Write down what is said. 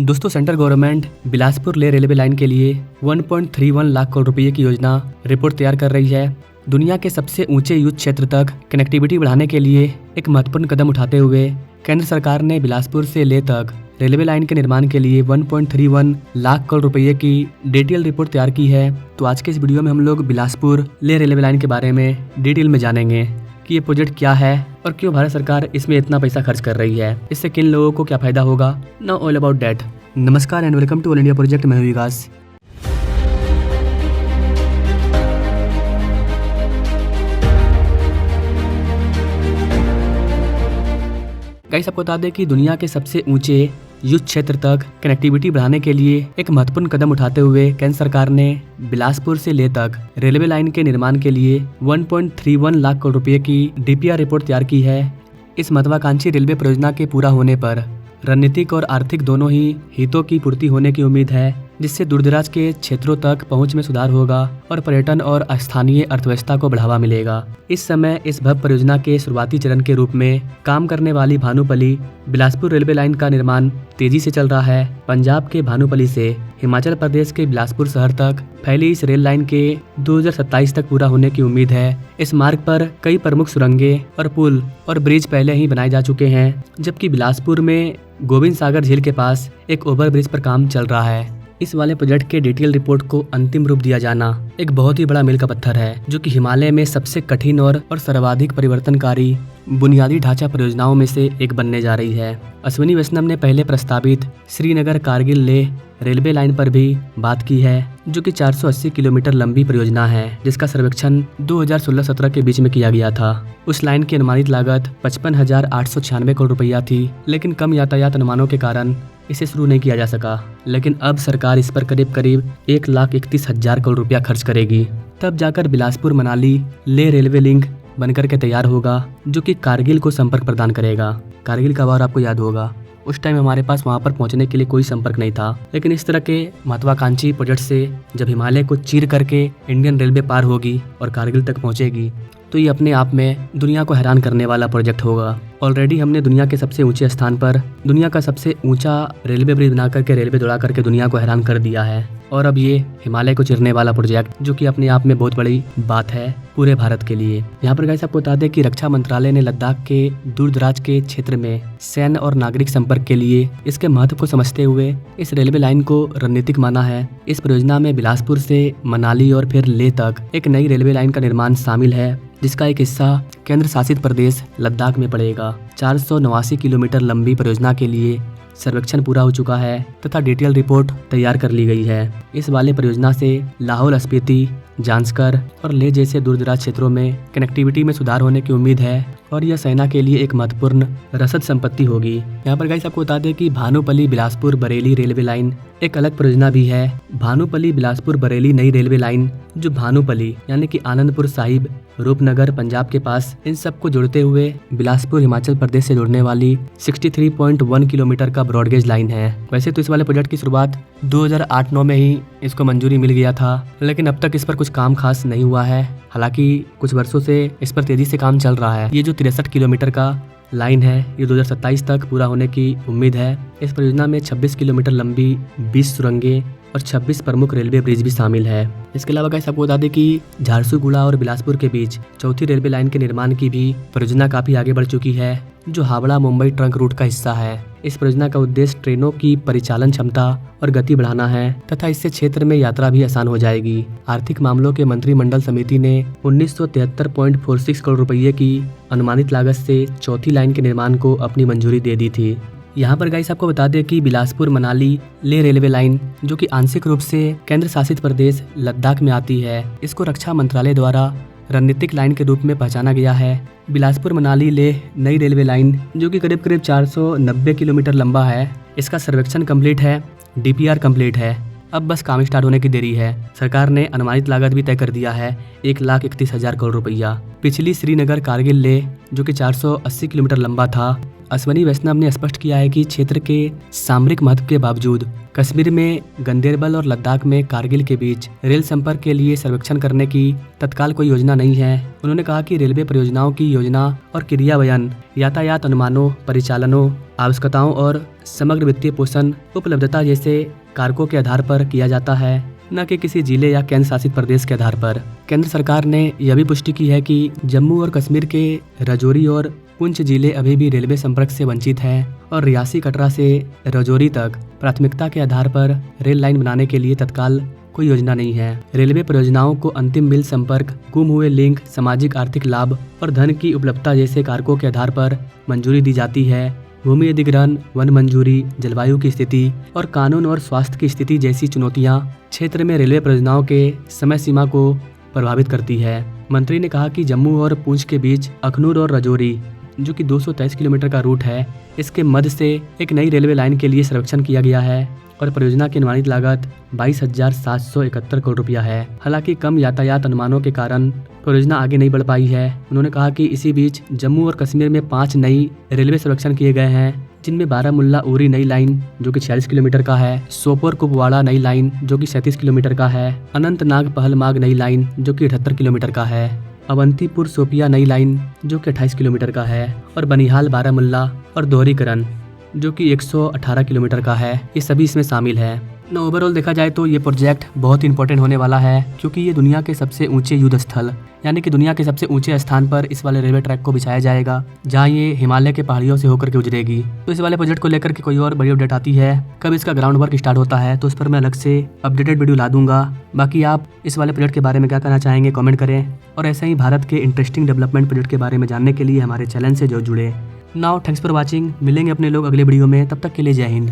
दोस्तों, central government Bilaspur ले railway line के लिए 1.31 लाख करोड़ रुपए की योजना रिपोर्ट तैयार कर रही है। दुनिया के सबसे ऊंचे युद्ध क्षेत्र तक कनेक्टिविटी बढ़ाने के लिए एक महत्वपूर्ण कदम उठाते हुए केंद्र सरकार ने बिलासपुर से ले तक रेलवे लाइन के निर्माण के लिए 1.31 लाख करोड़ रुपए की डिटेल रिपोर्ट तैयार की है। तो आज के इस वीडियो में हम लोग बिलासपुर ले रेलवे लाइन के बारे में डिटेल में जानेंगे कि ये प्रोजेक्ट क्या है और क्यों भारत सरकार इसमें इतना पैसा खर्च कर रही है, इससे किन लोगों को क्या फायदा होगा। Now all about that. नमस्कार and welcome to all India project. मैं हूं विकास। गाइस, आपको बता दें कि दुनिया के सबसे ऊंचे युद्ध क्षेत्र तक कनेक्टिविटी बढ़ाने के लिए एक महत्वपूर्ण कदम उठाते हुए केंद्र सरकार ने बिलासपुर से ले तक रेलवे लाइन के निर्माण के लिए 1.31 लाख करोड़ रुपए की डीपीआर रिपोर्ट तैयार की है। इस महत्वाकांक्षी रेलवे परियोजना के पूरा होने पर रणनीतिक और आर्थिक दोनों ही हितों की पूर्ति होने की उम्मीद है, जिससे दूरदराज के क्षेत्रों तक पहुंच में सुधार होगा और पर्यटन और स्थानीय अर्थव्यवस्था को बढ़ावा मिलेगा। इस समय इस भव्य परियोजना के शुरुआती चरण के रूप में काम करने वाली भानुपल्ली बिलासपुर रेलवे लाइन का निर्माण तेजी से चल रहा है। पंजाब के भानुपल्ली से हिमाचल प्रदेश के बिलासपुर शहर तक फैली इस रेल लाइन के 2027 तक पूरा होने की उम्मीद है। इस मार्ग पर कई प्रमुख सुरंगें और पुल और ब्रिज पहले ही बनाए जा चुके हैं, जबकि बिलासपुर में गोविंद सागर झील के पास एक ओवर ब्रिज पर काम चल रहा है। इस वाले प्रोजेक्ट के डिटेल रिपोर्ट को अंतिम रूप दिया जाना एक बहुत ही बड़ा मील का पत्थर है, जो कि हिमालय में सबसे कठिन और सर्वाधिक परिवर्तनकारी बुनियादी ढांचा परियोजनाओं में से एक बनने जा रही है। अश्विनी वैष्णव ने पहले प्रस्तावित श्रीनगर कारगिल ले रेलवे लाइन पर भी बात की है, जो कि 480 किलोमीटर लंबी परियोजना है, जिसका सर्वेक्षण 2016-17 के बीच में किया गया था। उस लाइन की अनुमानित लागत 55,896 करोड़ रुपया थी, लेकिन कम यातायात अनुमानों के कारण इसे शुरू नहीं किया जा सका। लेकिन अब सरकार इस पर करीब 1,31,000 करोड़ रुपया खर्च करेगी। तब जाकर बिलासपुर मनाली ले रेलवे लिंक बनकर के तैयार होगा, जो कि कारगिल को संपर्क प्रदान करेगा। कारगिल का वार आपको याद होगा, उस टाइम हमारे पास वहां पर पहुंचने के लिए कोई संपर्क नहीं था। लेकिन इस तरह के महत्वाकांक्षी प्रोजेक्ट से जब हिमालय को चीर करके इंडियन रेलवे पार होगी और कारगिल तक पहुंचेगी, तो ये अपने आप में दुनिया को हैरान करने वाला प्रोजेक्ट होगा। ऑलरेडी हमने दुनिया के सबसे ऊंचे स्थान पर दुनिया का सबसे ऊंचा रेलवे ब्रिज बना करके रेलवे दौड़ा करके दुनिया को हैरान कर दिया है, और अब ये हिमालय को चीरने वाला प्रोजेक्ट, जो कि अपने आप में बहुत बड़ी बात है पूरे भारत के लिए। यहाँ पर गाइस, आपको बता दें कि रक्षा मंत्रालय ने लद्दाख के दूर दराज के क्षेत्र में सैन्य और नागरिक संपर्क के लिए इसके महत्व को समझते हुए इस रेलवे लाइन को रणनीतिक माना है। इस परियोजना में बिलासपुर से मनाली और फिर लेह तक एक नई रेलवे लाइन का निर्माण शामिल है, जिसका एक हिस्सा केंद्र शासित प्रदेश लद्दाख में पड़ेगा। 489 किलोमीटर लंबी परियोजना के लिए सर्वेक्षण पूरा हो चुका है तथा डिटेल रिपोर्ट तैयार कर ली गई है। इस वाले परियोजना से लाहौल स्पीति, जांस्कर और लेह जैसे दूरदराज क्षेत्रों में कनेक्टिविटी में सुधार होने की उम्मीद है, और यह सेना के लिए एक महत्वपूर्ण रसद संपत्ति होगी। यहाँ पर गाइस, आपको बता दें कि भानुपल्ली बिलासपुर बरेली रेलवे लाइन एक अलग परियोजना भी है। भानुपल्ली बिलासपुर बरेली नई रेलवे लाइन, जो भानुपल्ली यानी कि आनंदपुर साहिब, रूपनगर पंजाब के पास, इन सबको जोड़ते हुए बिलासपुर हिमाचल प्रदेश से जुड़ने वाली 63.1 किलोमीटर का ब्रॉडगेज लाइन है। वैसे तो इस वाले प्रोजेक्ट की शुरुआत 2008-9 में ही इसको मंजूरी मिल गया था, लेकिन अब तक इस पर कुछ काम खास नहीं हुआ है। हालांकि कुछ वर्षों से इस पर तेजी से काम चल रहा है। ये जो 63 किलोमीटर का लाइन है, ये 2027 तक पूरा होने की उम्मीद है। इस परियोजना में 26 किलोमीटर लंबी 20 सुरंगें और 26 प्रमुख रेलवे ब्रिज भी शामिल है। इसके अलावा गाइस, आपको बता दें कि झारसुगुड़ा और बिलासपुर के बीच चौथी रेलवे लाइन के निर्माण की भी परियोजना काफी आगे बढ़ चुकी है, जो हावड़ा मुंबई ट्रंक रूट का हिस्सा है। इस परियोजना का उद्देश्य ट्रेनों की परिचालन क्षमता और गति बढ़ाना है तथा इससे क्षेत्र में यात्रा भी आसान हो जाएगी। आर्थिक मामलों के मंत्रिमंडल समिति ने 1973.46 करोड़ रुपये की अनुमानित लागत से चौथी लाइन के निर्माण को अपनी मंजूरी दे दी थी। यहाँ पर गाइस, आपको बता दें कि बिलासपुर मनाली ले रेलवे लाइन, जो कि आंशिक रूप से केंद्र शासित प्रदेश लद्दाख में आती है, इसको रक्षा मंत्रालय द्वारा रणनीतिक लाइन के रूप में पहचाना गया है। बिलासपुर मनाली लेह नई रेलवे लाइन, जो कि करीब 490 किलोमीटर लंबा है, इसका सर्वेक्षण कंप्लीट है, डीपीआर कंप्लीट है। अब बस काम स्टार्ट होने की देरी है। सरकार ने अनुमानित लागत भी तय कर दिया है, 1,31,000 करोड़ रुपया। पिछली श्रीनगर कारगिल ले, जो कि 480 किलोमीटर लंबा था, अश्वनी वैष्णव ने स्पष्ट किया है कि क्षेत्र के सामरिक महत्व के बावजूद कश्मीर में गंदेरबल और लद्दाख में कारगिल के बीच रेल संपर्क के लिए सर्वेक्षण करने की तत्काल कोई योजना नहीं है। उन्होंने कहा कि रेलवे परियोजनाओं की योजना और क्रियान्वयन यातायात अनुमानों, परिचालनों, आवश्यकताओं और समग्र वित्तीय पोषण उपलब्धता जैसे कारकों के आधार पर किया जाता है, न कि किसी जिले या केंद्र शासित प्रदेश के आधार पर। केंद्र सरकार ने यह भी पुष्टि की है कि जम्मू और कश्मीर के राजौरी और पुंछ जिले अभी भी रेलवे संपर्क से वंचित हैं और रियासी कटरा से राजौरी तक प्राथमिकता के आधार पर रेल लाइन बनाने के लिए तत्काल कोई योजना नहीं है। रेलवे परियोजनाओं को अंतिम मिल संपर्क, गुम हुए लिंक, सामाजिक आर्थिक लाभ और धन की उपलब्धता जैसे कारकों के आधार पर मंजूरी दी जाती है। भूमि अधिग्रहण, वन मंजूरी, जलवायु की स्थिति और कानून और स्वास्थ्य की स्थिति जैसी चुनौतियां क्षेत्र में रेलवे परियोजनाओं के समय सीमा को प्रभावित करती है। मंत्री ने कहा कि जम्मू और पूंछ के बीच अखनूर और राजौरी, जो कि 223 किलोमीटर का रूट है, इसके मध्य से एक नई रेलवे लाइन के लिए सर्वेक्षण किया गया है और परियोजना की अनुमानित लागत 22,771 करोड़ रुपया है। हालांकि कम यातायात अनुमानों के कारण परियोजना आगे नहीं बढ़ पाई है। उन्होंने कहा कि इसी बीच जम्मू और कश्मीर में 5 नई रेलवे सर्वेक्षण किए गए हैं, जिनमें बारामुल्ला उरी नई लाइन जो कि 46 किलोमीटर का है, सोपोर कुपवाड़ा नई लाइन जो कि 37 किलोमीटर का है, अनंतनाग पहलमाग नई लाइन जो कि 78 किलोमीटर का है, अवंतीपुर सोपिया नई लाइन जो कि 28 किलोमीटर का है और बनिहाल बारामुल्ला और दोहरीकरण जो कि 118 किलोमीटर का है। ये सभी इसमें शामिल है। ओवरऑल देखा जाए तो ये प्रोजेक्ट बहुत इंपॉर्टेंट होने वाला है, क्योंकि ये दुनिया के सबसे ऊंचे युद्ध स्थल यानी कि दुनिया के सबसे ऊंचे स्थान पर इस वाले रेलवे ट्रैक को बिछाया जाएगा, जहां ये हिमालय के पहाड़ियों से होकर के गुजरेगी। तो इस वाले प्रोजेक्ट को लेकर के कोई और बड़ी अपडेट आती है, कब इसका ग्राउंड वर्क स्टार्ट होता है, तो उस पर मैं अलग से अपडेटेड वीडियो ला दूंगा। बाकी आप इस वाले प्रोजेक्ट के बारे में क्या कहना चाहेंगे कमेंट करें, और ऐसे ही भारत के इंटरेस्टिंग डेवलपमेंट प्रोजेक्ट के बारे में जानने के लिए हमारे चैनल से जो जुड़े। Now thanks for watching. मिलेंगे अपने लोग अगले वीडियो में, तब तक के लिए जय हिंद।